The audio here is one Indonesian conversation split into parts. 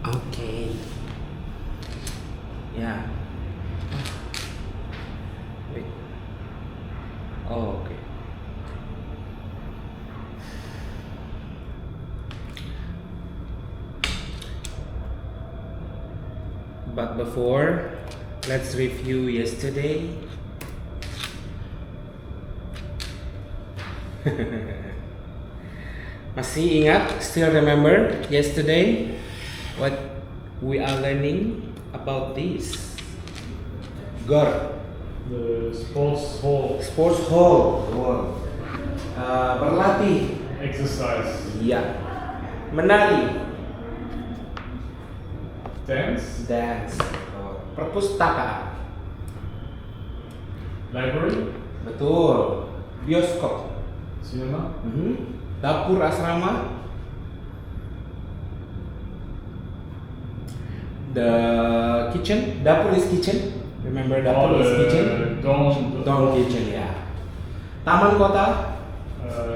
Okay. Yeah. Wait. Oh, okay. But before, let's review yesterday. Masih ingat? Still remember yesterday? What we are learning about this? GOR. The sports hall Sports hall. Wow. Berlatih. exercise. Iya. Menari. Dance. Dance. Perpustakaan. Library. Betul. Bioskop. Cinema. Dapur asrama. The kitchen. Dapur is kitchen. Remember dapur is kitchen? Dorm kitchen, ya. Taman kota.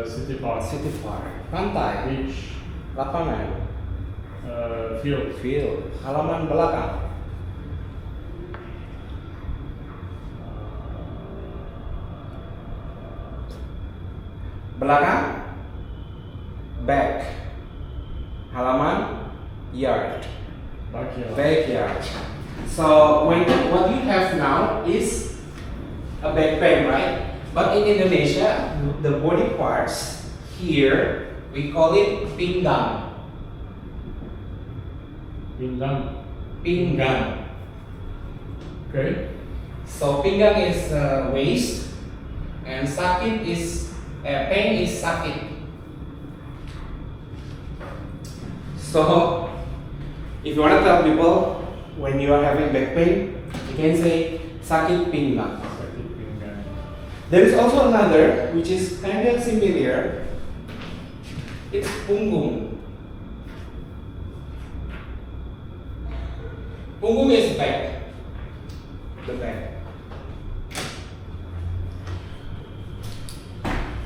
City park. City park. Pantai. Beach. Lapangan. Field. Field. Halaman belakang. Belakang. Back. Halaman. Yard. Backyard. Backyard. So what you have now is a backpack, right? But in Indonesia, the body parts here we call it pinggang. Pinggang. Pinggang. Okay. So pinggang is waist, and sakit is pain is sakit. So if you want to tell people when you are having back pain, you can say sakit pinggang. Sakit pinggang. There is also another which is kind of similar. It's punggung. Punggung is back. The back.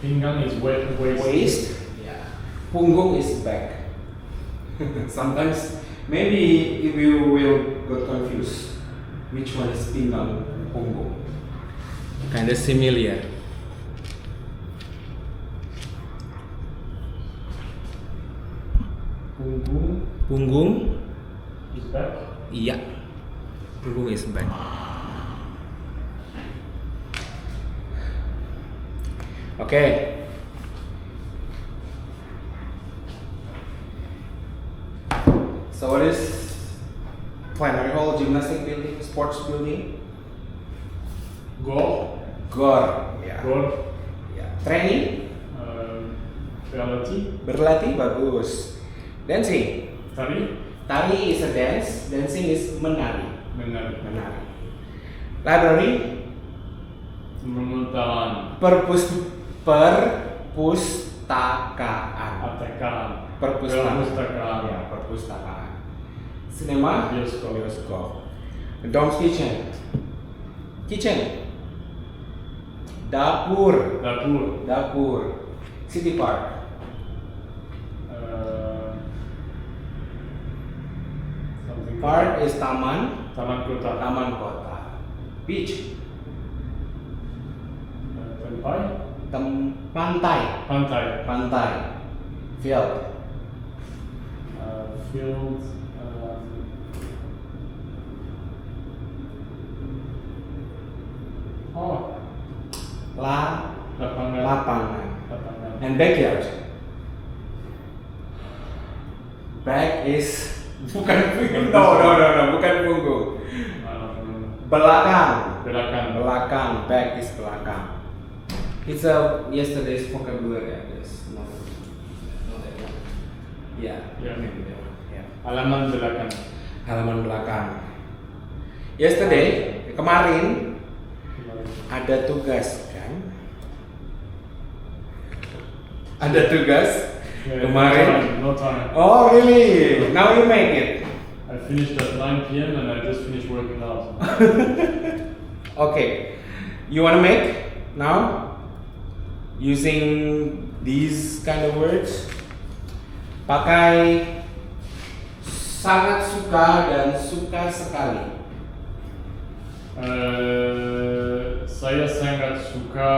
Pinggang is waist. Waist. Yeah. Punggung is back. Sometimes maybe if you will get confused which one is pinggang, punggung. Kind of similar. Punggung. Is back. Iya. Punggung is back. Okay. So what is primary hall, gymnastic building, sports building? Goal. GOR. Ya. Goal. Ya. Training. Reality. Berlatih bagus. Dancing. Tari. Tari is a dance. Dancing is menari. Menari. Menari. Library. Memuntahan. Perpustakaan. Atakan. Perpustakaan. Ya, perpustakaan. Cinema. Bioskop. Bioskop. Dom's kitchen. Kitchen. Dapur. Dapur. Dapur. City park. Something. Park is taman. Taman kota. Taman kota. Beach. Pantai. Pantai. Pantai. Pantai. Field. Field. Lapangan. Lapangan. Lapangan. And backyard. Back is bukan punggung. No, bukan punggung. Belakang. Belakang. Back is belakang. It's a yesterday's vocabulary, I guess. No, that one. Yeah. Yeah. Maybe that one. Yeah. Halaman belakang. Halaman belakang. Yesterday, kemarin ada tugas kan? Ada tugas kemarin. No time. Oh really? Now you make it. I finished at 9 p.m. and I just finished working out. Okay. You wanna make now? Using these kind of words. Pakai sangat suka dan suka sekali. Saya sangat suka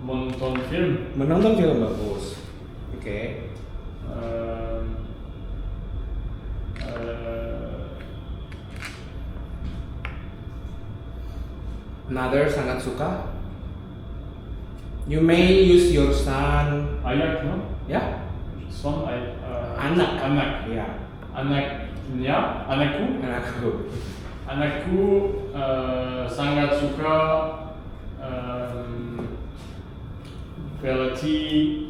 menonton film. Menonton film bagus. Oke. Another sangat suka. You may use your son. Ayak, no? Ya. Son, Anak. Anak. Ya. Anaknya, anakku. Anakku. Anakku sangat suka berlatih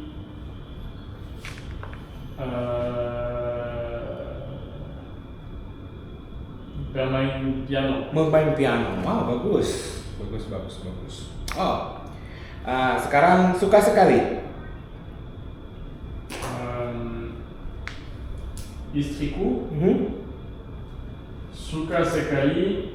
bermain piano. Bermain piano. Wow, bagus. Bagus. Oh. Sekarang suka sekali. Istriku suka sekali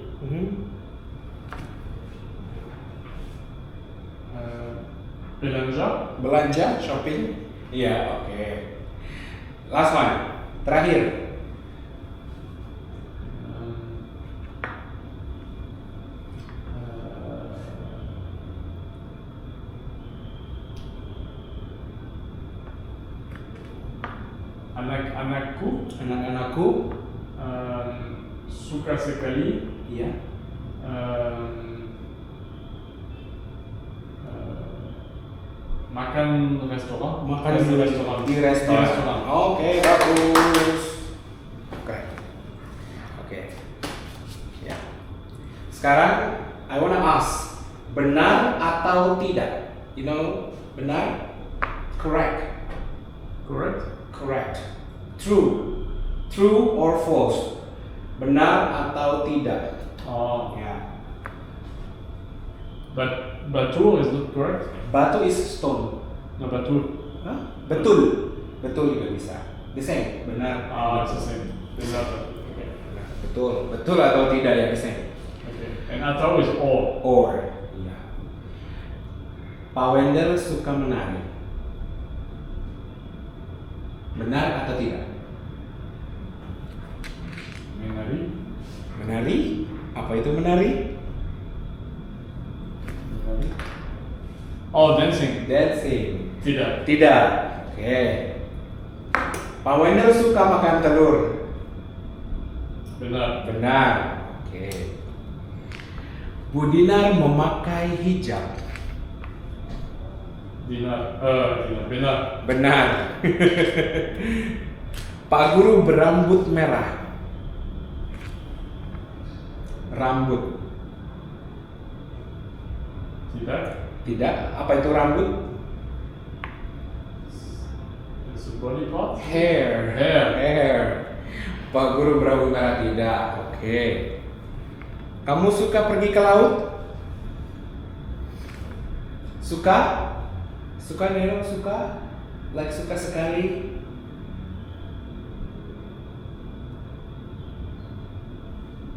Belanja, shopping. Iya, oke. Last one. Terakhir. Anak-anakku suka sekali iya makan di restoran. restoran. Oke, bagus. Oke. Ya. Sekarang I wanna ask, benar atau tidak? You know, benar? Correct. True or false? Benar atau tidak? Oh, Ya. but Batur is not correct. Batu is stone. No, Batur. Hah? Betul juga bisa. The same. Benar. It's the same. Benar. Okay. Betul atau tidak ya the same. Okay. And atau is or. Or. Iya. Pak Wender suka menari. Benar atau tidak? Menari? Apa itu menari? Oh, dancing. Tidak. Tidak. Oke. Pak Wender suka makan telur. Benar. Oke. Bu Dinar memakai hijab. Benar. Pak Guru berambut merah. Rambut. Tidak. Apa itu rambut? It's a body part. Hair. Pak Guru berambut merah tidak. Oke. Kamu suka pergi ke laut? Suka Nero? Suka sekali.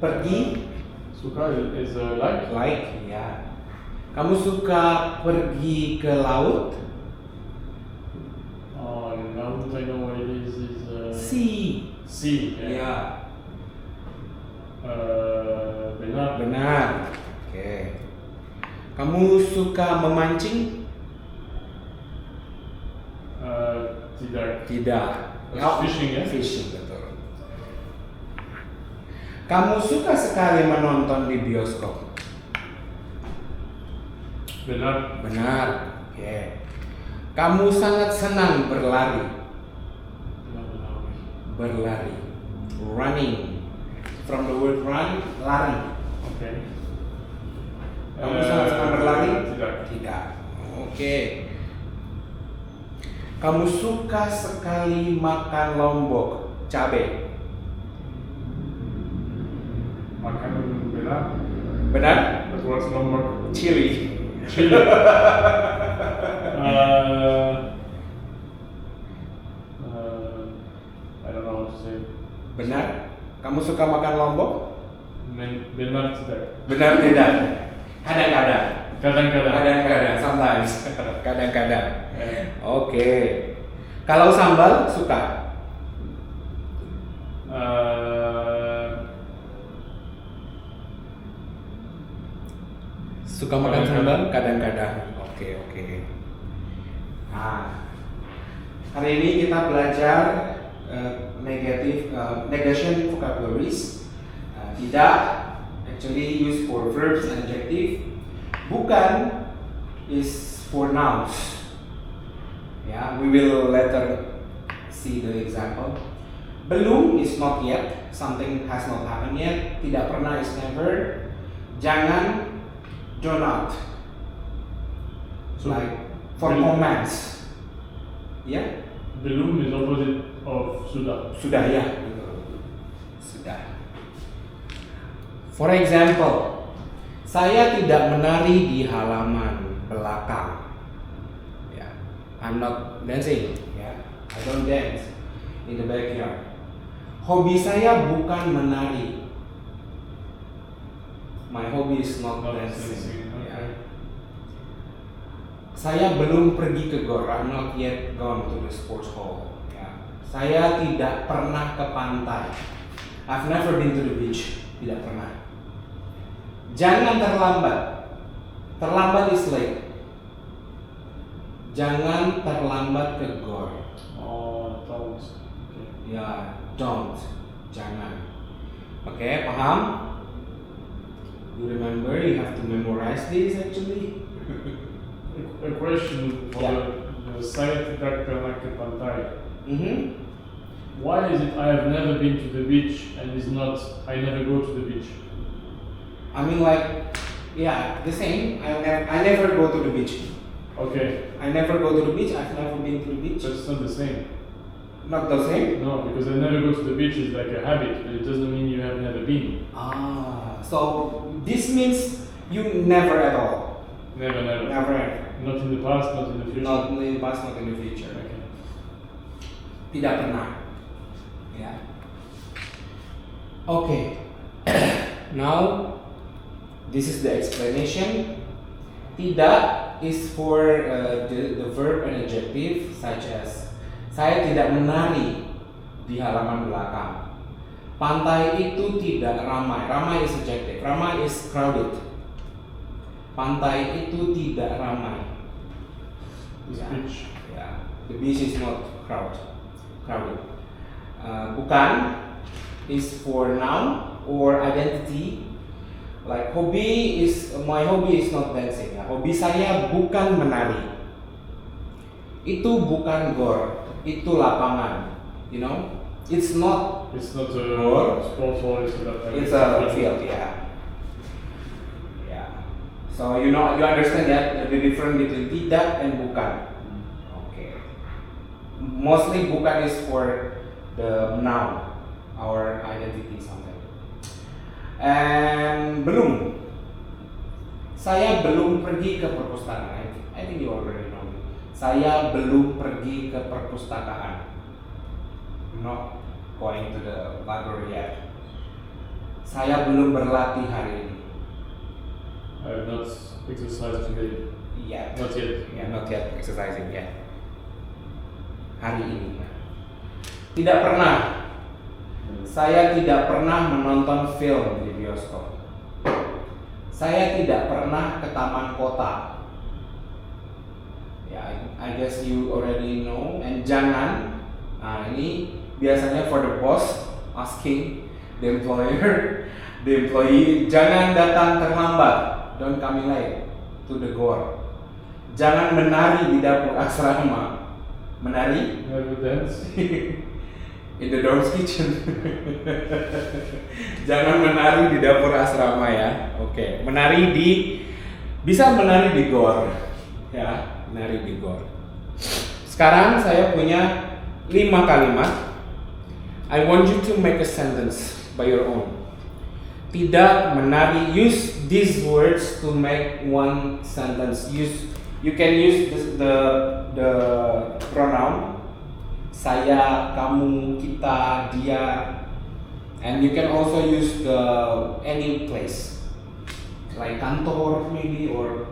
Pergi? Suka is like. Ya. Kamu suka pergi ke laut? Oh, now that I know what it is Sea. Yeah. Ya. Benar. Oke. Kamu suka memancing? Tidak. Fishing, ya? Fishing, betul. Kamu suka sekali menonton di bioskop? Benar. Oke. Kamu sangat senang berlari? Running. From the word run, lari. Okay. Kamu sangat senang berlari? Tidak. Oke. Kamu suka sekali makan lombok cabe? Makan benar. Benar? But what's lombok? Chili. I don't know what to say. Benar? Kamu suka makan lombok? Benar tidak. Benar tidak? Kadang-kadang. Kadang-kadang. Kadang-kadang, sometimes. Kadang-kadang. Yeah. Oke. Kalau sambal suka? Suka makan sambal? Kadang-kadang. Oke. Nah, hari ini kita belajar negation vocabularies. Tidak, actually used for verbs and adjective. Bukan is for nouns. Yeah, we will later see the example. Belum is not yet, something has not happened yet. Tidak pernah is never. Jangan, do not. So, Like for belum. commands. Ya, Belum is opposite of sudah. sudah ya. Sudah. For example, saya tidak menari di halaman belakang. Ya, I'm not dancing. Ya, I don't dance in the backyard. Hobi saya bukan menari. My hobby is not dancing. Ya. Okay. Saya belum pergi ke GOR. I'm not yet gone to the sports hall. Ya. Saya tidak pernah ke pantai. I've never been to the beach. Tidak pernah. Jangan terlambat. Terlambat is late. Jangan terlambat ke GOR. Oh, don't. Okay. Ya, don't. Jangan. Oke, paham? You remember, you have to memorize this actually. A question for Yeah. the saya tidak pernah ke pantai. Mhm. Why is it I have never been to the beach and is not I never go to the beach? I mean, like, yeah, the same. I never go to the beach. Okay, I never go to the beach. I've never been to the beach. but it's not the same. Not the same. No, because I never go to the beach is like a habit, but it doesn't mean you have never been. Ah, so this means you never at all. Never. Never ever. Not in the past, not in the future. Not in the past, not in the future. Okay. Tidak pernah. Ya. Okay. Now, this is the explanation. Tidak is for the verb and adjective such as saya tidak menari di halaman belakang. Pantai itu tidak ramai. Ramai is adjective. Ramai is crowded. Pantai itu tidak ramai. This Ya. beach. Ya. The beach is not crowded. Bukan is for noun or identity. Like hobi is my hobby is not dancing. Ya. Hobi saya bukan menari. Itu bukan GOR. Itu lapangan. You know, it's not. It's not a Or- sports hall, it's not It's a field. Yeah. Yeah. So you know, you understand that the difference between tidak and bukan. Okay. Mostly bukan is for the noun, our identity something. And belum. Saya belum pergi ke perpustakaan. I think you already know. Saya belum pergi ke perpustakaan. Not going to the library yet. Saya belum berlatih hari ini. I have not exercised today. Yet. Not yet. Yeah, not yet exercising yet. Hari ini. Tidak pernah. Saya tidak pernah menonton film di bioskop. Saya tidak pernah ke taman kota. Ya, I guess you already know. And jangan. Nah, ini biasanya for the boss asking the employer, the employee, jangan datang terlambat. Don't come late to the GOR. Jangan menari di dapur asrama. Menari Never dance. in the dorm's kitchen. Jangan menari di dapur asrama ya. Oke, bisa menari di GOR. Ya, menari di GOR. Sekarang saya punya 5 kalimat. I want you to make a sentence by your own. Tidak menari. Use these words to make one sentence. You can use the pronoun saya, kamu, kita, dia, and you can also use the any place like kantor maybe or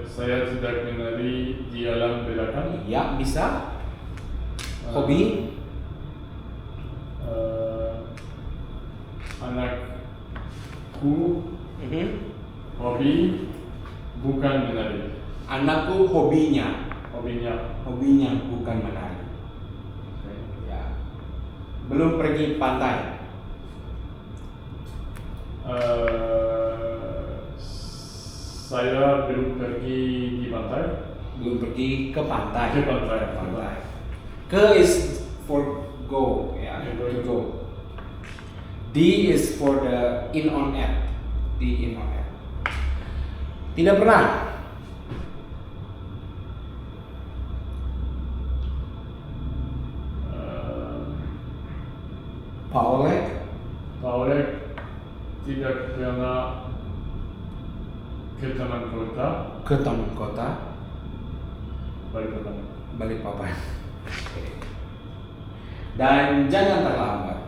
Saya tidak menari di alam belakang. Ya, bisa. Hobi? Anakku hobi bukan menari. Anakku hobinya bukan menari. Ya. Belum pergi pantai. Saya belum pergi di pantai. Belum pergi ke pantai. Ke pantai. Ke is for go, ya, to go. D is for the in on app. D in on app. Tidak pernah. Pak Oleg tidak pernah ke taman kota. Balikpapan. Dan jangan terlambat.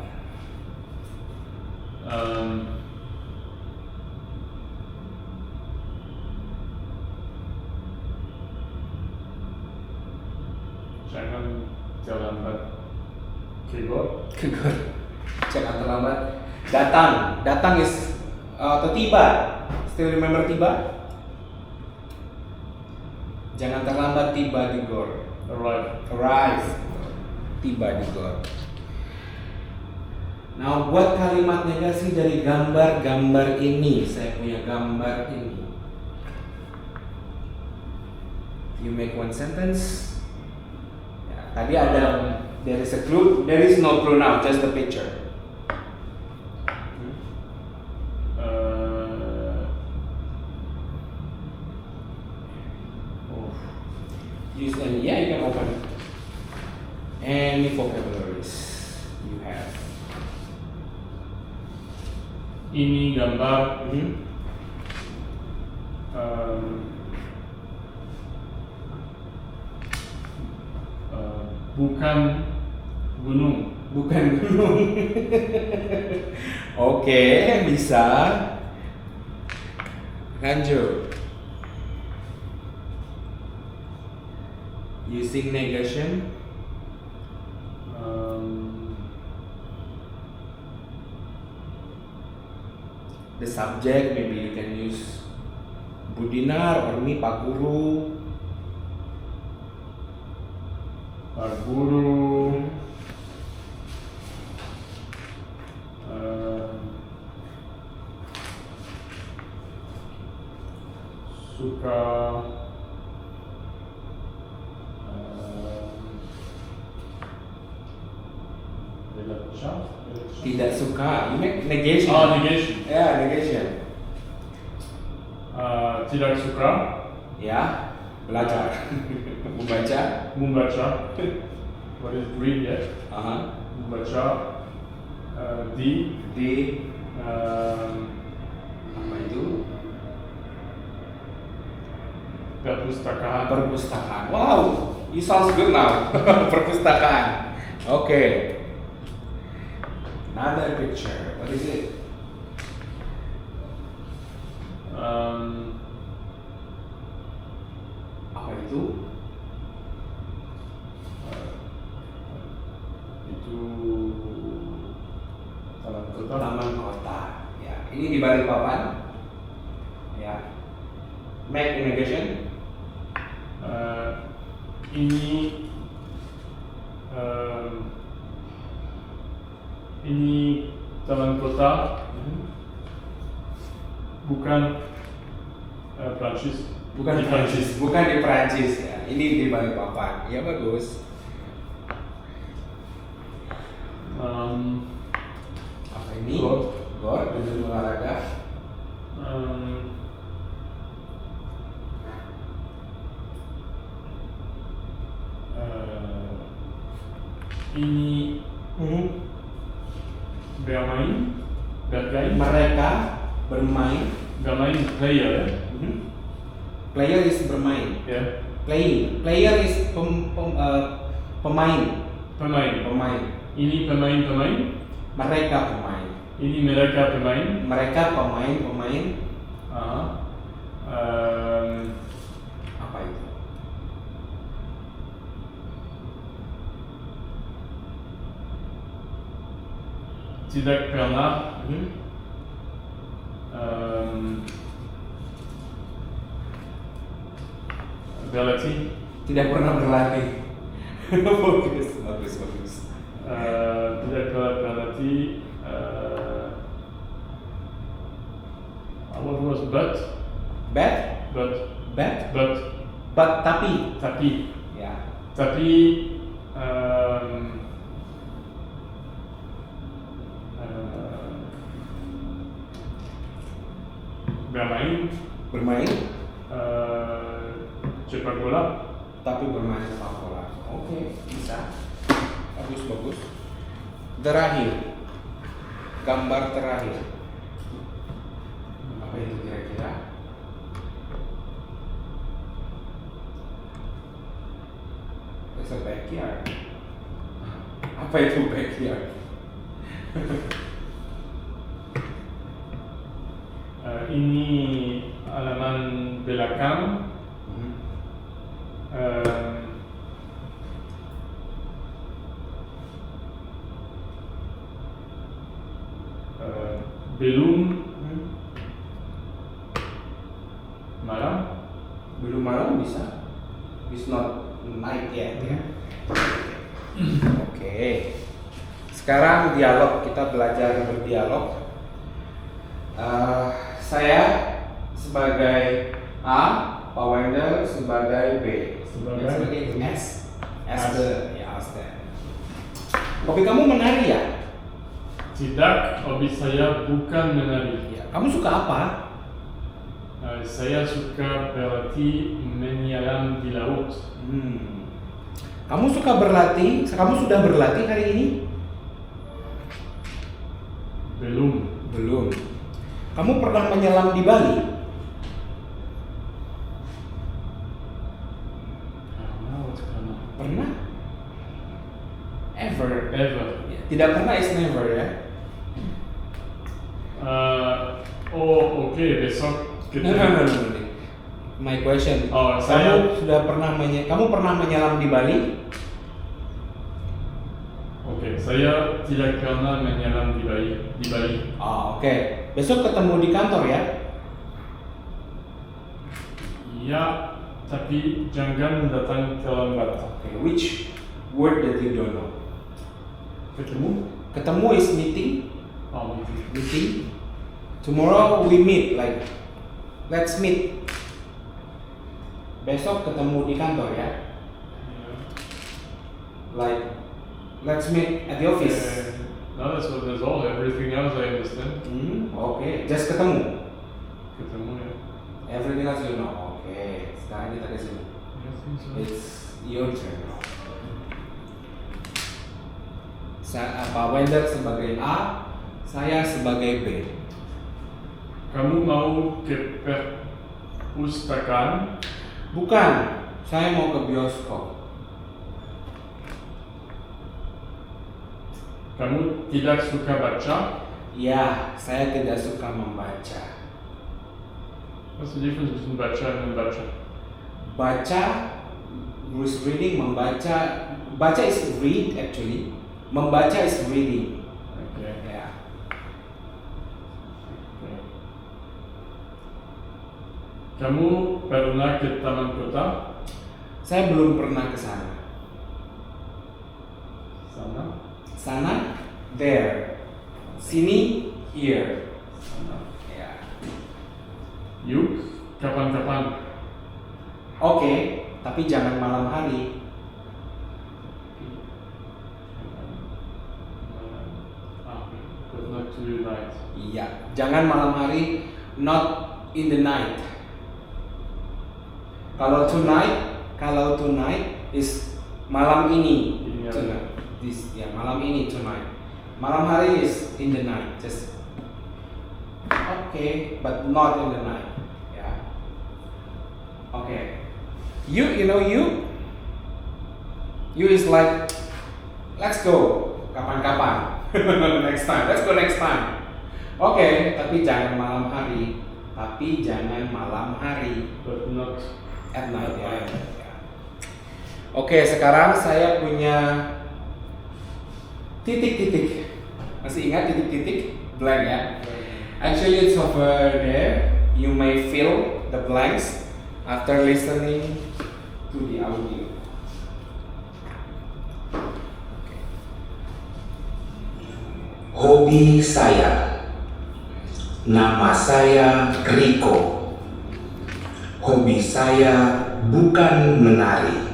Jangan terlambat ke GOR. Jangan terlambat. Datang is atau tiba. Still remember tiba? Jangan terlambat tiba di GOR. Arrive. Tiba di GOR. Nah, buat kalimat negasi dari gambar-gambar ini, saya punya gambar ini. You make one sentence. Ya, tadi ada there is a clue. There is no clue now, just the picture. Use any, yeah, you can open any vocabularies you have. Ini gambar bukan gunung. Oke, bisa. Lanjut. Using negation. The subject, maybe you can use Budinar or me, Pak Guru. Suka Tidak suka, you make negation. Negation. Yeah, negation. Tidak suka. Ya, belajar. Membaca. What is read? Yeah. Membaca. Di apa itu? Perpustakaan. Wow, you sounds good now. Perpustakaan. Okay. Another picture. What is it? Apa itu? Itu Taman Kota. Ya, ini di Balikpapan. Ya. Make negation. Ini Taman Kota bukan Prancis. Bukan di Prancis ya. Ini di Balikpapan. Ya bagus. Apa ini? GOR, gedung olahraga. Ini bermain. Mereka bermain. Player. Player is bermain. Yeah. Playing. Player is pemain. Pemain. Ini pemain. Mereka pemain. Ini mereka pemain. Mereka pemain. Apa itu? Tidak pernah berlatih. Tidak pernah berlatih. Bagus, bagus, bagus. Tidak pernah berlatih. What was but? Bad? But. Bad? But. But tapi. Tapi. Ya. Tapi. Bermain. Bermain Sepak bola. tapi bermain sepak bola. Oke, bisa. Bagus, bagus. Terakhir. Gambar terakhir. Apa itu kira-kira? It's a backyard. Apa itu backyard? Ini halaman belakang. Belum malam. Belum malam bisa. It's not night yet ya. Oke. Sekarang dialog, kita belajar berdialog. Saya sebagai A, Pak Wendel sebagai B, Sebagai S, ya S. Hobi kamu menari ya? Tidak, hobi saya bukan menari. Ya. Kamu suka apa? Saya suka berlatih menyelam di laut. Kamu suka berlatih? Kamu sudah berlatih hari ini? Belum. Belum. Kamu pernah menyelam di Bali? Pernah? Ever? Ever. Tidak pernah is never ya? Oke, besok No. My question. Oh, Kamu sudah pernah kamu pernah menyelam di Bali? Oke, saya tidak pernah menyelam di Bali. Oke. Besok ketemu di kantor ya? Ya, tapi jangan datang terlambat. Okay. Which word that you don't know? Ketemu? Ketemu is meeting. Oh, Meeting. Tomorrow we meet. Like, let's meet. Besok ketemu di kantor ya? Like, let's meet at the office. No, that's all. Everything else I understand. Oke. Just ketemu. Ketemu ya. Everything else you know. Oke. Sekarang kita ke sini. I think so. It's your turn now. Pak Wendel sebagai A, saya sebagai B. Kamu mau ke perpustakaan? Bukan, saya mau ke bioskop. Kamu tidak suka baca? Ya, saya tidak suka membaca. What's the difference between baca and membaca? Baca, is reading, baca is read actually. Membaca is reading. Okay. Ya. Okay. Kamu pernah ke Taman Kota? Saya belum pernah ke sana. Sana? Sana, there. Sini, here. Sana. Ya. Yuk, kapan-kapan? Oke, tapi jangan malam hari. But not tonight. Iya, jangan malam hari, not in the night. Kalau tonight is malam ini. Ini Tonight. Malam ini tonight. Malam hari is in the night. Just okay, but not in the night. Ya. Okay. You know you is like let's go kapan-kapan. Next time. Let's go next time. Oke, tapi jangan malam hari. tapi jangan malam hari. but not At night, ya. Oke, sekarang saya punya titik-titik. Masih ingat titik-titik? Blank ya. Actually it's over there. You may fill the blanks after listening to the audio. Hobi saya. Nama saya Rico. Hobi saya bukan menari.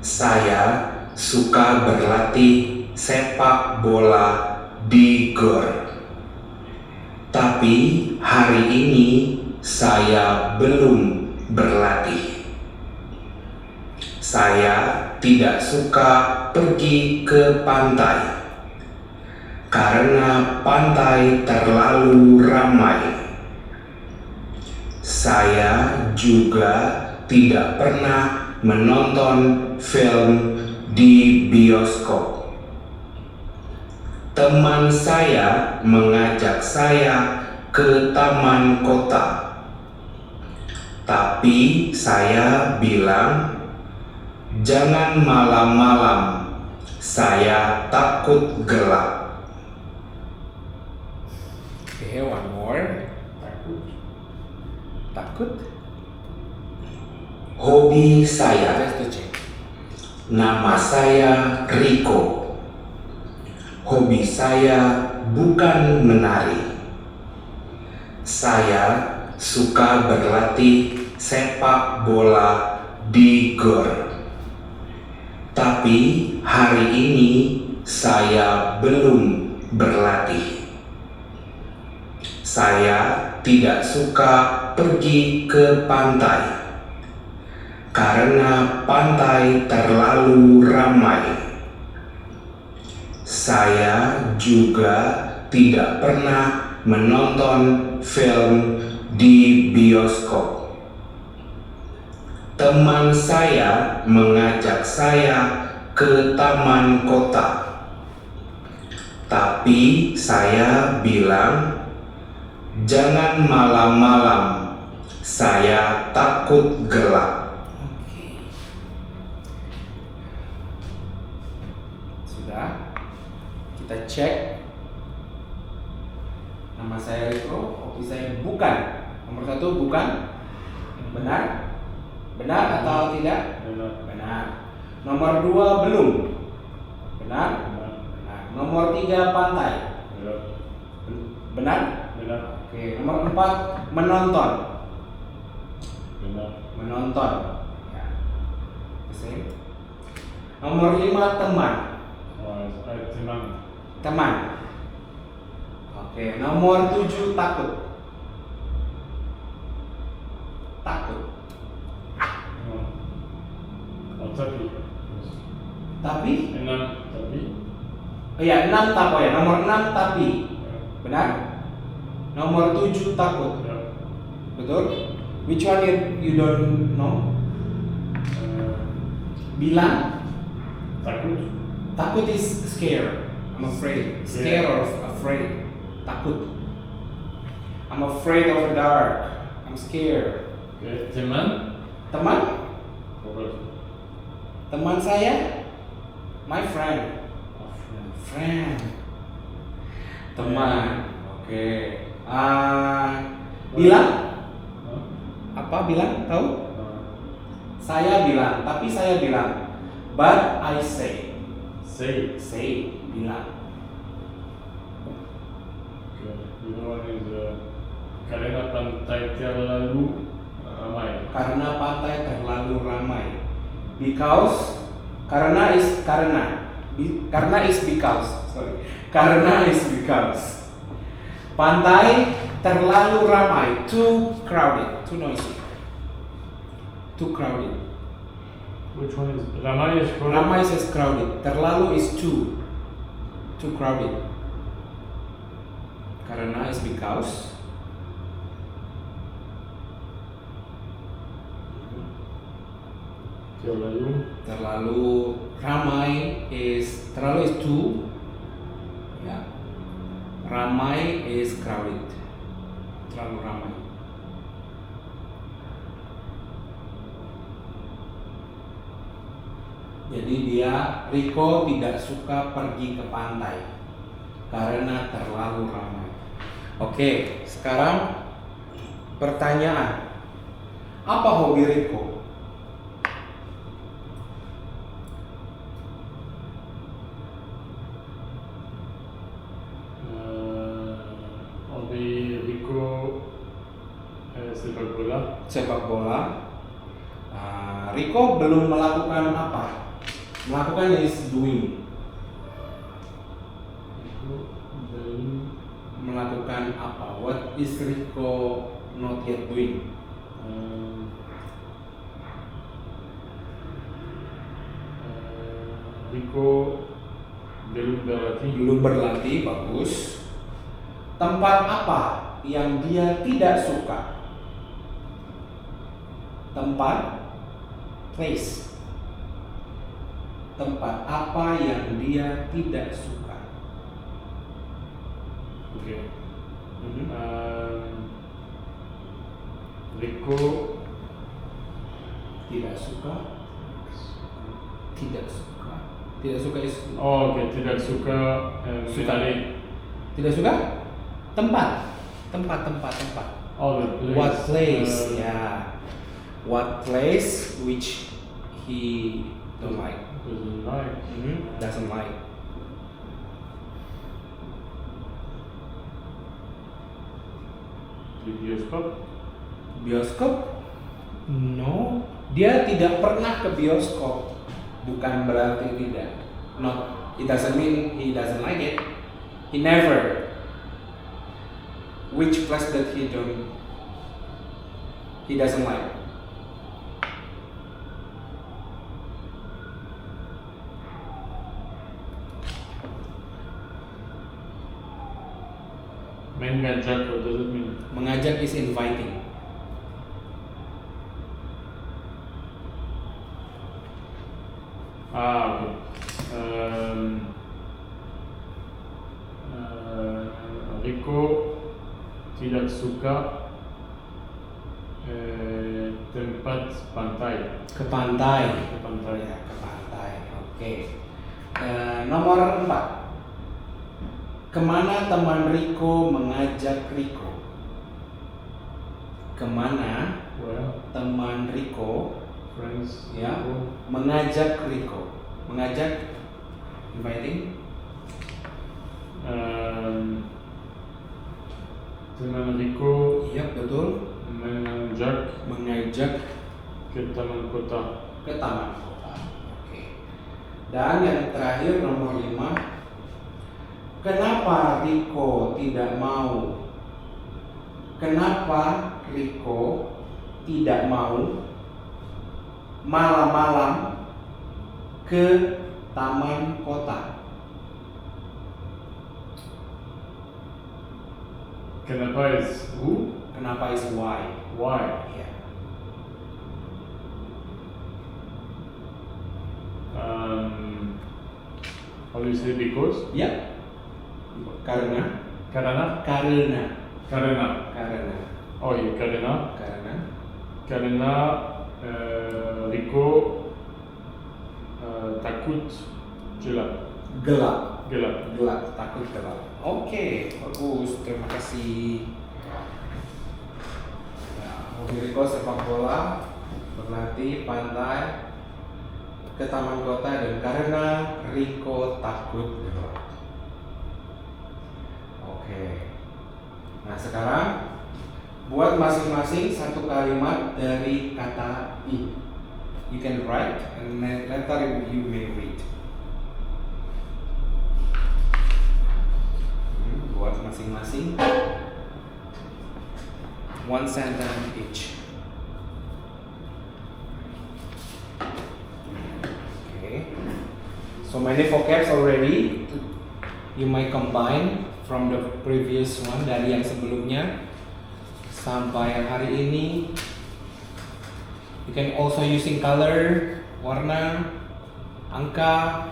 Saya suka berlatih sepak bola di gor. Tapi hari ini saya belum berlatih. Saya tidak suka pergi ke pantai karena pantai terlalu ramai. Saya juga tidak pernah menonton film di bioskop. Teman saya mengajak saya ke taman kota, tapi saya bilang, "Jangan malam-malam, saya takut gelap." Okay, one more. takut. Takut? Hobi saya. Just to check. Nama saya Rico. Hobi saya bukan menari. Saya suka berlatih sepak bola di gor. Tapi hari ini saya belum berlatih. Saya tidak suka pergi ke pantai karena pantai terlalu ramai. Saya juga tidak pernah menonton film di bioskop. Teman saya mengajak saya ke taman kota, tapi saya bilang, "Jangan malam-malam, saya takut gelap." Sudah. Kita cek. Nama saya Rico, hobi saya bukan. Nomor 1 bukan. Benar? Benar atau tidak? Benar. Benar. Nomor 2 belum. Benar? Benar. Benar. Nomor 3 pantai. Benar. Benar? Benar. Oke. Nomor 4 menonton. Benar. Menonton. Ya. The same. Nomor 5 teman. Teman. Teman. Oke. Nomor 7 takut. Takut. Oh, tapi. Tapi? 6 tapi. Oh ya, 6 takut ya. Nomor 6 tapi. Benar? Nomor 7 takut. Ya. Betul? Which one you don't know? Bilang. Takut. Takut is scared. I'm afraid. Scared or afraid. Takut. I'm afraid of the dark. I'm scared. Okay. Teman. Teman? Apa? Teman saya? My friend. Friend. Teman. Oke. Bilang? Hah? Apa bilang? Tahu? Saya. Saya bilang. Tapi saya bilang. But I say. Say. Say. Bilang. Okay. You know what is karena pantai terlalu ramai. Karena pantai terlalu ramai. Because. Karena is because. Sorry. Karena is because. Pantai terlalu ramai. Too crowded. Too noisy. Too crowded. Which one is ramai? Is crowded? Ramai is crowded. Terlalu is too. Too crowded. Karena is because. Terlalu ramai is too. Ya. Ramai is crowded. terlalu ramai. Jadi Rico tidak suka pergi ke pantai karena terlalu ramai. Oke, sekarang pertanyaan. Apa hobi Rico? Hobi Rico sepak bola. Sepak bola. Rico belum melakukan apa? Melakukan is doing. Rico belum Melakukan apa? What is Rico not yet doing? Rico belum berlatih. Belum berlatih, bagus. Tempat apa yang dia tidak suka? Tempat, place. Tempat apa yang dia tidak suka? Oke. Rico Tidak suka. Tidak suka. Tidak suka is oke, tidak suka Suka. menari. tidak suka? Tempat. Tempat. Oh, the place. What place? Yeah. What place which he don't like? Doesn't like. Doesn't like. Di bioskop. Bioskop? No. Dia tidak pernah ke bioskop. Bukan berarti tidak. Not. It doesn't mean he doesn't like it. He never. Which place that he doesn't like? Mengajak, what does it mean? Mengajak is inviting. Oke. Rico tidak suka tempat pantai. Ke pantai. Ke pantai. Ya, ke pantai. Oke. Nomor 4. Kemana teman Rico mengajak Rico? Kemana Well, teman Rico friends. ya Rico. mengajak Rico? Mengajak, inviting. Teman Rico Iya betul. mengajak Mengajak ke taman kota. ke taman kota. Oke. Dan yang terakhir nomor 5. Kenapa Rico tidak mau? Kenapa Rico tidak mau malam-malam ke taman kota? Kenapa is who? Kenapa is why? Why? Ya. How do you say because? Ya. Karena. Karena. Oh iya, karena Rico takut gelap. gelap, takut gelap. Oke, bagus. Terima kasih. Hobi Rico sepak bola, berlatih, pantai, ke taman kota, dan karena Rico takut gelap. Oke. Nah sekarang buat masing-masing satu kalimat dari kata I. You can write and then later you may read. Buat masing-masing one sentence each. Okay. So many vocabs already. You might combine from the previous one, dari yang sebelumnya sampai yang hari ini. You can also using color, warna, angka.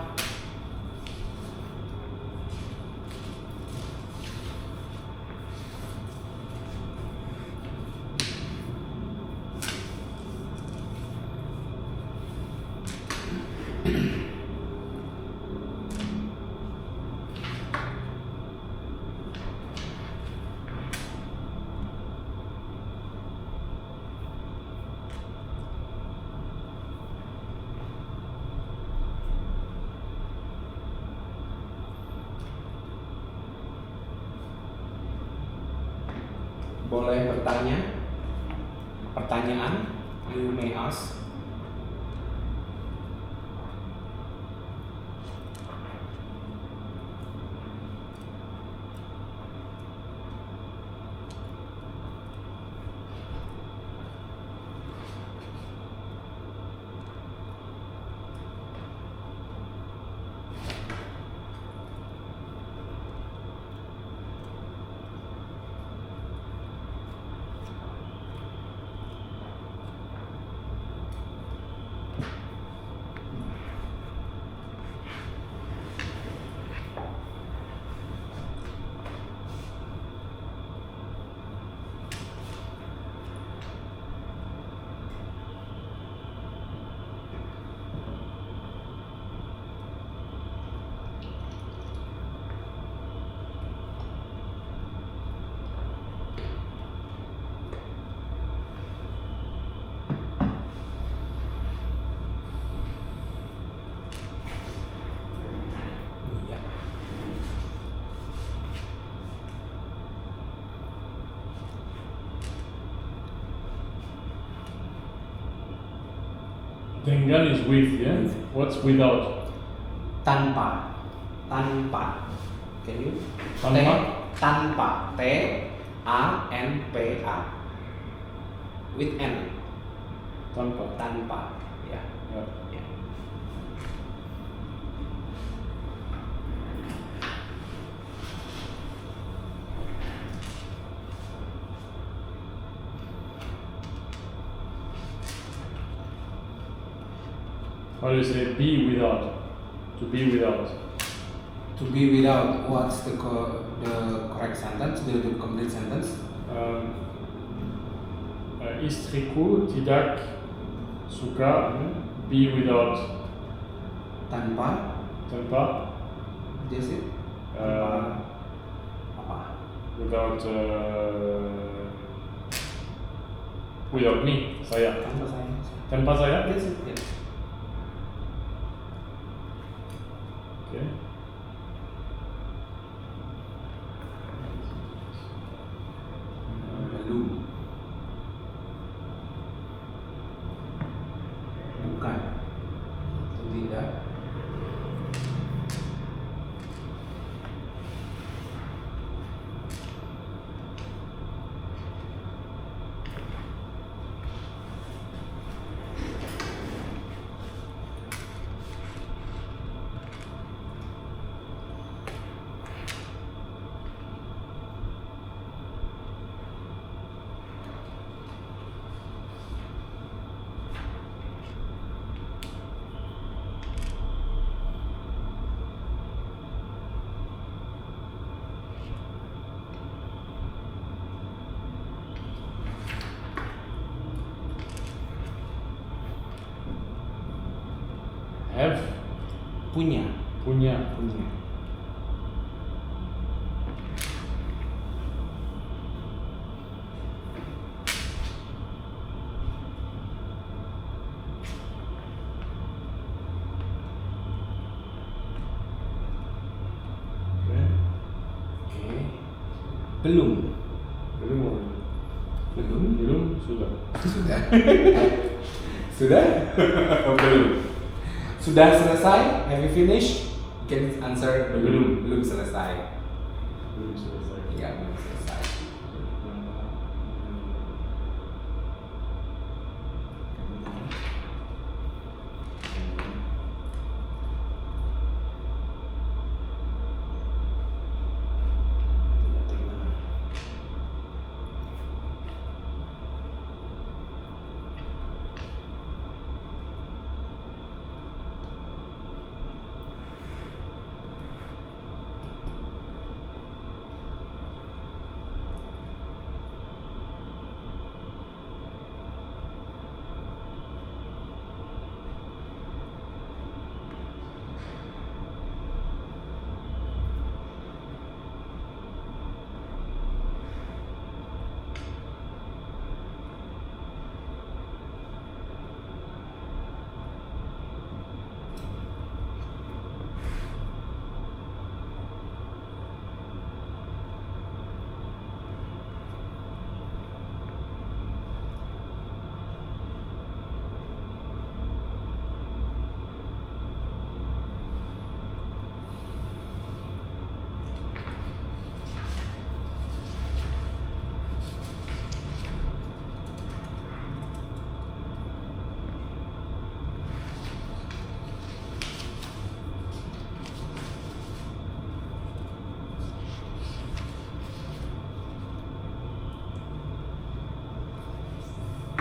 boleh bertanya. Pertanyaan, you may ask. Iya. Dengan is with, yeah? What's without? Tanpa. Tanpa. Can you? Tanpa? Tanpa. T A N P A. With N. Tanpa. Tanpa. Ya. Ya. Ya. How do you say be without? To be without. To be without. What's the correct sentence? The complete sentence? Istriku tidak suka be without. Tanpa. Tanpa. Just it. Uh, Apa? without without me, saya. Tanpa saya. Tanpa saya? Yes, it. Yes. Okay. Belum. Bukan. Tidak. Have. Punya. Punya. Punya. Okay. Oke. Belum. Belum. Belum. Belum sudah. Sudah. Sudah? Belum. Sudah selesai? Have you finished? You can answer Belum. Belum selesai. Belum selesai. Ya, belum selesai. Tidak pernah.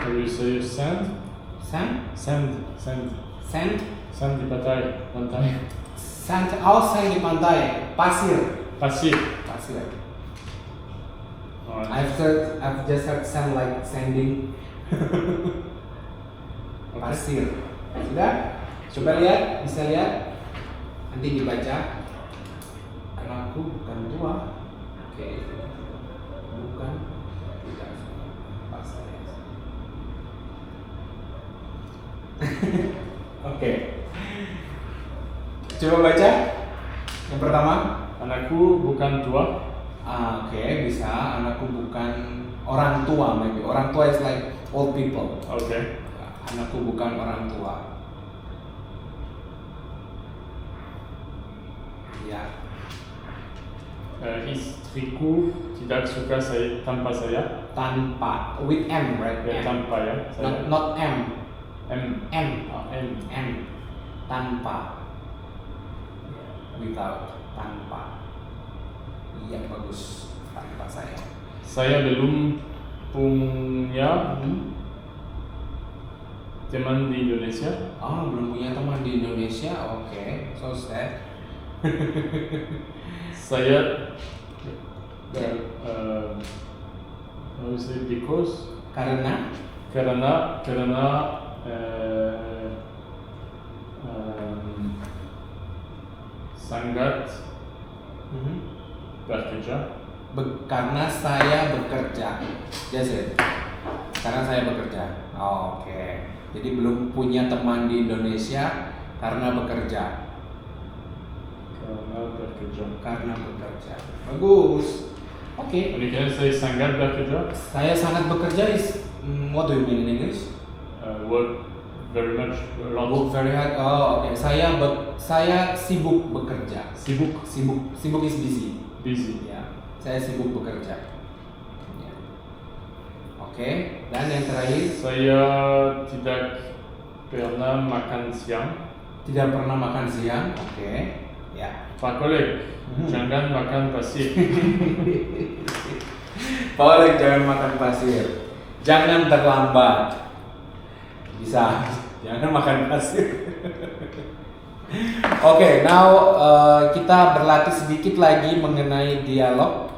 How do you say sand? Sand? Sand. Sand? Sand di pantai. Sand, sand di pantai. Pasir. Pasir. Pasir. Alright. I've just heard sand like sanding. Okay. Pasir. Sudah? Coba lihat, bisa lihat. Nanti dibaca. Anakku bukan tua. Oke. Bukan. Tidak. Pas saya. Oke. Coba baca. Yang pertama. Anakku bukan tua. Oke, bisa. Anakku bukan orang tua, maybe. Orang tua is like old people. Okay. Anakku bukan orang tua. Ya. Istriku tidak suka saya tanpa saya. Tanpa. With M, right? Ya, M. tanpa ya. Saya. Not M. M. M. M. M. Tanpa. Without. Tanpa. Iya, bagus. Tanpa saya. Saya belum punya teman di Indonesia. Oh, belum punya teman di Indonesia? Oke, so sad. Saya how you say because Karena karena sangat bekerja. karena saya bekerja. Just it. Karena saya bekerja. Oke. Jadi belum punya teman di Indonesia karena bekerja. Karena bekerja. Bagus. Oke. And you can say sangat bekerja. Saya sangat bekerja is what do you mean in English? Work very much. A lot. Work very hard. Oh, oke. Saya sibuk bekerja. Sibuk is busy. Busy. Ya. Saya sibuk bekerja. Ya. Oke. Dan yang terakhir, Saya tidak pernah makan siang. tidak pernah makan siang. Oke. Ya. Pak Kolek, jangan makan pasir. Boleh, jangan makan pasir. Jangan terlambat. Bisa. Jangan makan pasir. Oke, now kita berlatih sedikit lagi mengenai dialog.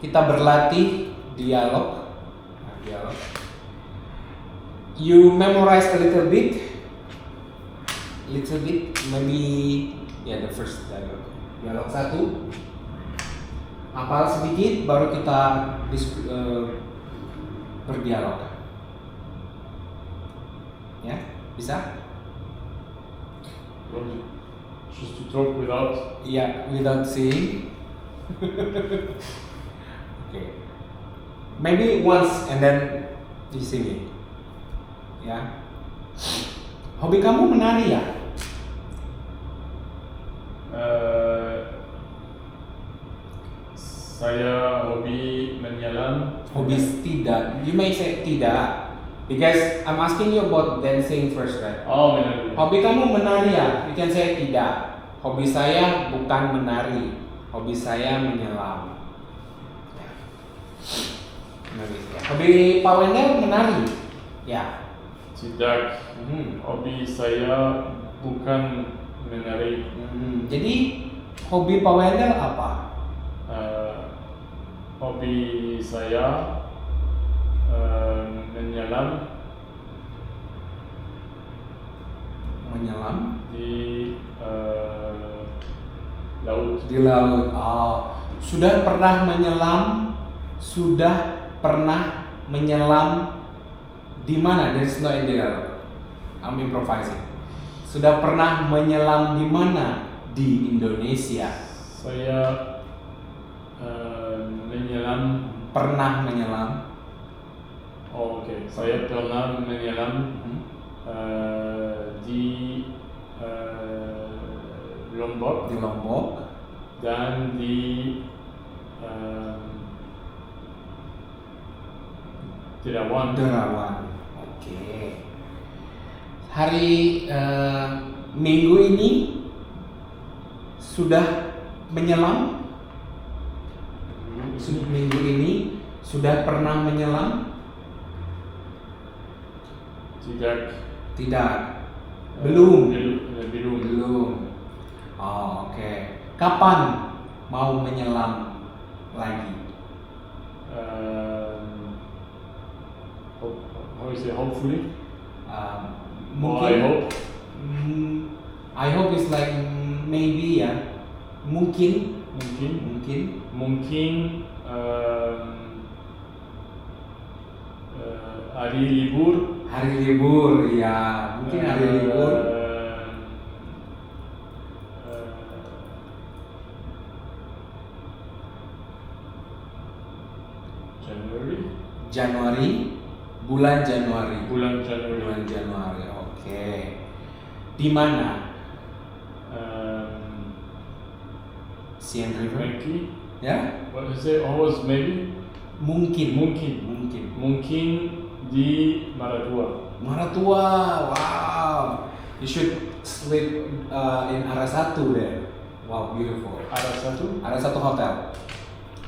Kita berlatih dialog. Nah, dialog. You memorize a little bit, maybe the first dialog. Dialog 1. Hafal sedikit, baru kita berdialog. Ya, bisa? Just to talk without. Yeah, without seeing. Okay. Maybe once and then you sing it. Ya. Hobi kamu menari ya? Saya hobi menyelam. Hobi tidak. You may say tidak. Because I'm asking you about dancing first, right? Oh, menari. Hobi kamu menari ya? You can say tidak. Hobi saya bukan menari. Hobi saya menyelam. Ya. Menari. Ya. Hobi Pak Wendel menari? Ya. Tidak. Hobi saya bukan menari. Jadi hobi Pak Wendel apa? Hobi saya menyelam. Menyelam Di laut. di laut. Oh, sudah pernah menyelam? Sudah pernah menyelam di mana? There's no in there. I'm improvising. Sudah pernah menyelam di mana? Di Indonesia. Saya menyelam. Pernah menyelam. Oh, oke. Saya pernah menyelam di Lombok Di Lombok. dan di Derawan. Derawan. Oke. Hari Minggu ini sudah menyelam. Minggu ini sudah pernah menyelam. Tidak. Belum. Belum. Oh, oke. Kapan mau menyelam lagi? How is it? Hopefully. Mungkin. I hope. I hope is like maybe ya. Mungkin. Hari libur. Hari libur ya. Mungkin hari libur. Januari. Bulan Januari. Bulan Januari. Oke. Di mana? Siem River. Maybe. Ya? What is it? Always maybe. Mungkin Di Maratua. Maratua. Wow. You should sleep in Arasatu there. Wow, beautiful. Arasatu hotel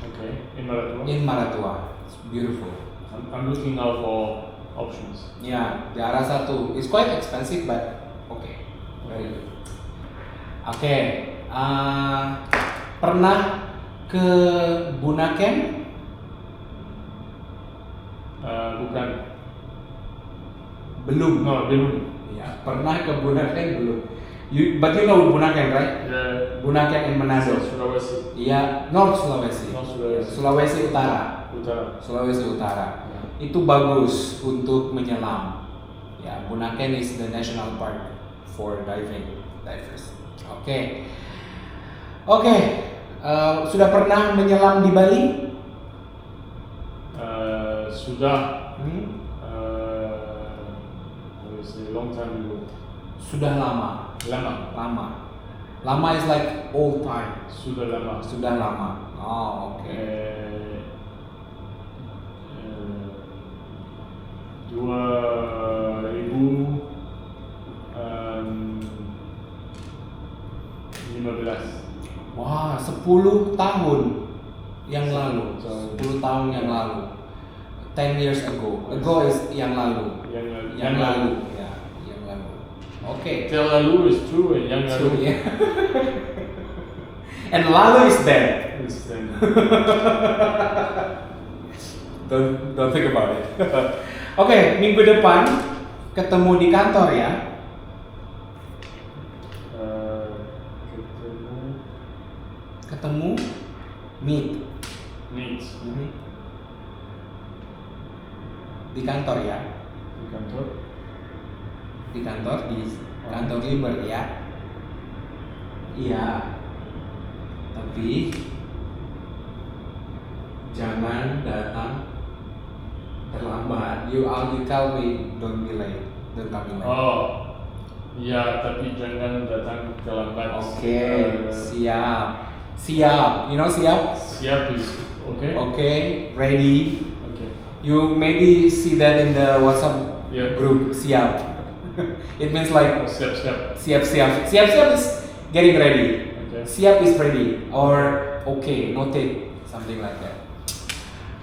Okay. In Maratua. in Maratua. It's beautiful. I'm looking out for options. Yeah, the Arasatu is quite expensive, but okay, very good. Oke, pernah ke Bunaken? Bukan. Belum. No, belum. Ya, pernah ke Bunaken belum? But you know Bunaken, right? Bunaken in Manado. Sulawesi. Iya, North Sulawesi. Sulawesi Utara. Sulawesi Utara. Ya. Itu bagus untuk menyelam. Ya, Bunaken is the national park for divers. Oke. Sudah pernah menyelam di Bali? Sudah. Long time ago. Sudah lama. Lama is like old time. Sudah lama. Oh, oke. 2015. Wah, 10 tahun yang lalu. 10 tahun yang lalu. 10 years ago. Ago is yang lalu. Yang lalu. Okay. Yang lalu is true and yang lalu yeah. And lalu is dead. is then. Don't think about it. Oke, minggu depan ketemu di kantor ya. Ketemu meet. Di kantor ya. Di kantor Liber ya. Iya. Tapi jangan datang terlambat. You tell me don't be late. Don't come late. Oh. Ya, tapi jangan datang terlambat. Oke, siap. You know siap? Siap is okay. Okay, ready. Okay. You maybe see that in the WhatsApp Yeah. group. Siap. It means like Siap. Siap is getting ready. Okay. Siap is ready or okay, noted, something like that.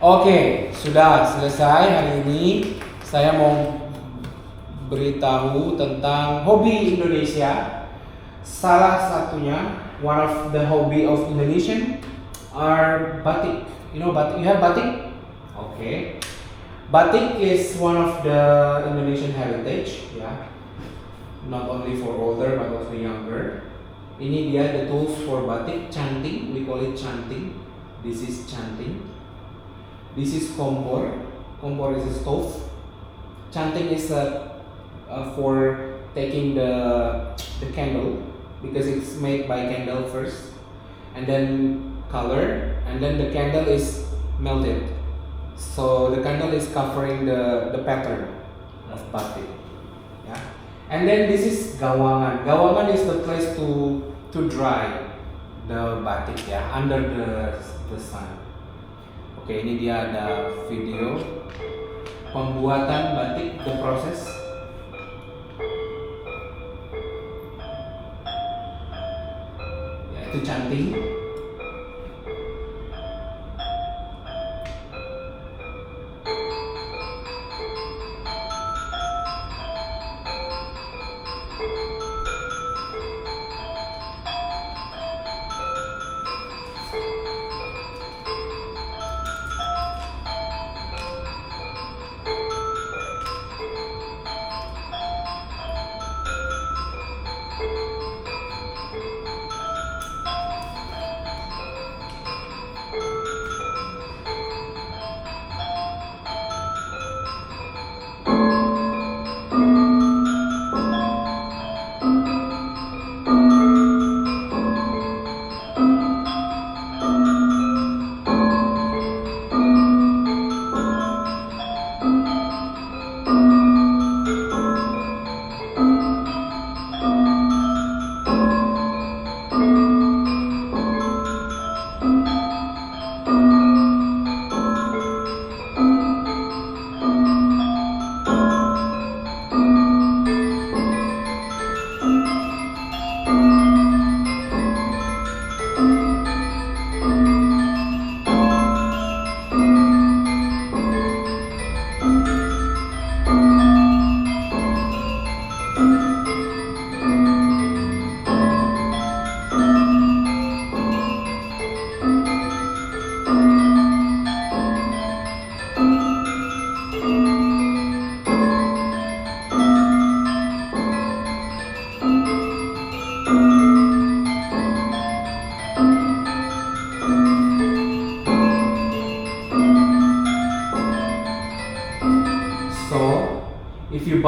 Oke, sudah selesai hari ini. Saya mau beritahu tentang hobi Indonesia. Salah satunya, one of the hobby of Indonesian are batik. You know batik? You have batik? Okay. Batik is one of the Indonesian heritage, ya. Not only for older but also younger. Ini dia the tools for batik, canting. We call it canting. This is canting. This is kompor. Kompor is a stove. Canting is for taking the candle because it's made by candle first, and then color, and then the candle is melted. So the candle is covering the pattern of batik. Yeah. And then this is gawangan. Gawangan is the place to dry the batik ya, under the sun. Oke, ini dia ada video pembuatan batik, the process. Ya, itu canting.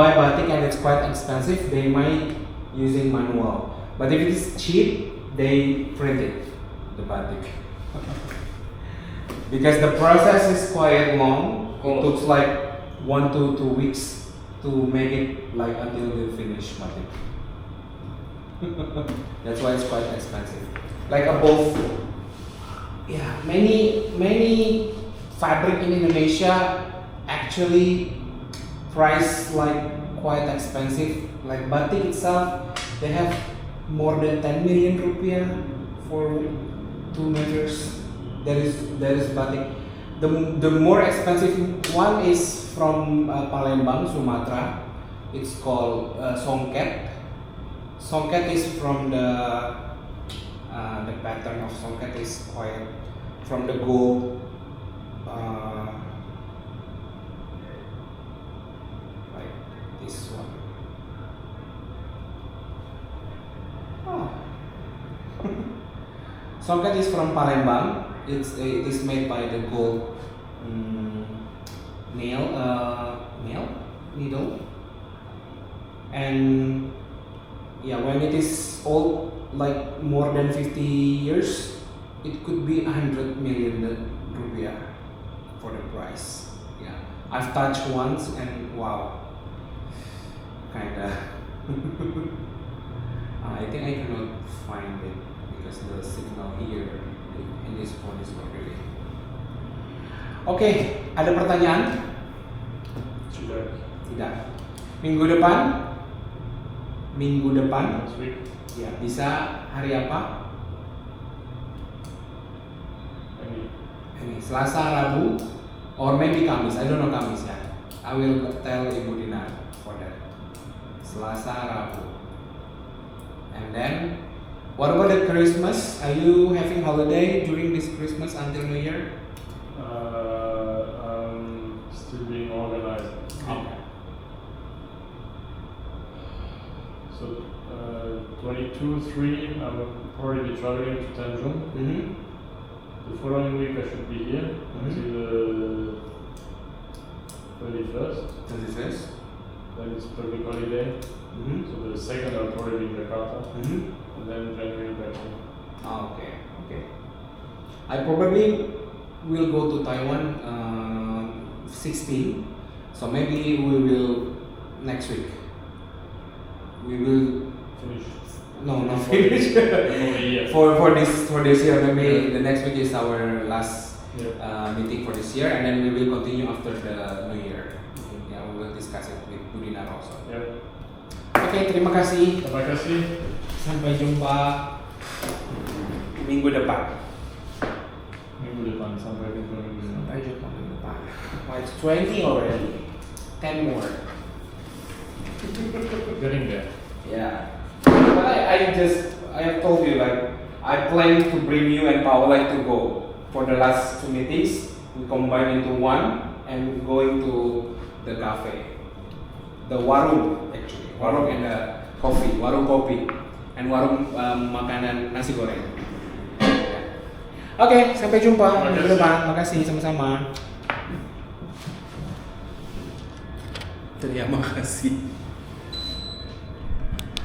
buy batik and it's quite expensive, they might using manual. But if it is cheap, they print it, the batik. Because the process is quite long. It takes like 1 to 2 weeks to make it like until they finish batik. That's why it's quite expensive. Like above, yeah, many fabric in Indonesia actually price like quite expensive. Like batik itself, they have more than 10 million rupiah for 2 meters. There is batik. The more expensive one is from Palembang, Sumatera. It's called songket. Songket is from the pattern of songket is quite from the gold. Like this one. Oh. Songket is from Palembang. It is made by the gold needle, and yeah, when it is old, like more than 50 years, it could be 100 million rupiah for the price. Yeah, I've touched once and wow, kinda. I think I cannot find it because the signal here in this phone is not really. Oke, ada pertanyaan? Sudah. Tidak. Minggu depan? Minggu depan? Next week. Ya, bisa hari apa? Ini Selasa, Rabu, or maybe Kamis. I don't know Kamis ya. I will tell Ibu Dina for that. Selasa, Rabu. And then, what about the Christmas? Are you having holiday during this Christmas until New Year? Still being organized. Okay. So 22, 3, I will probably be traveling to Tanjung. Mm-hmm. The following week I should be here until 31st. 31st. Then it's public holiday. Mm-hmm. So the second I'll probably be in Jakarta. Mm-hmm. And then January back home. Oh, okay, okay. I probably will go to Taiwan 16, so maybe we will next week. We will Finish. not finish for this year. Maybe the next week is our last meeting for this year, and then we will continue after the New Year. Yeah, we will discuss it with Budina also. Yeah. Oke, terima kasih. Terima kasih. Sampai jumpa minggu depan. Minggu depan sampai ketemu minggu depan. Sampai jumpa minggu depan. Oh, it's 20 already. 10 more. Getting there. Yeah. But I have told you like I plan to bring you and Paola to go for the last 2 meetings. We combine into one and going to the cafe, the warung actually, warung and the coffee, warung kopi, and warung makanan nasi goreng. Oke, sampai jumpa minggu depan. Makasih sama-sama. Terima kasih.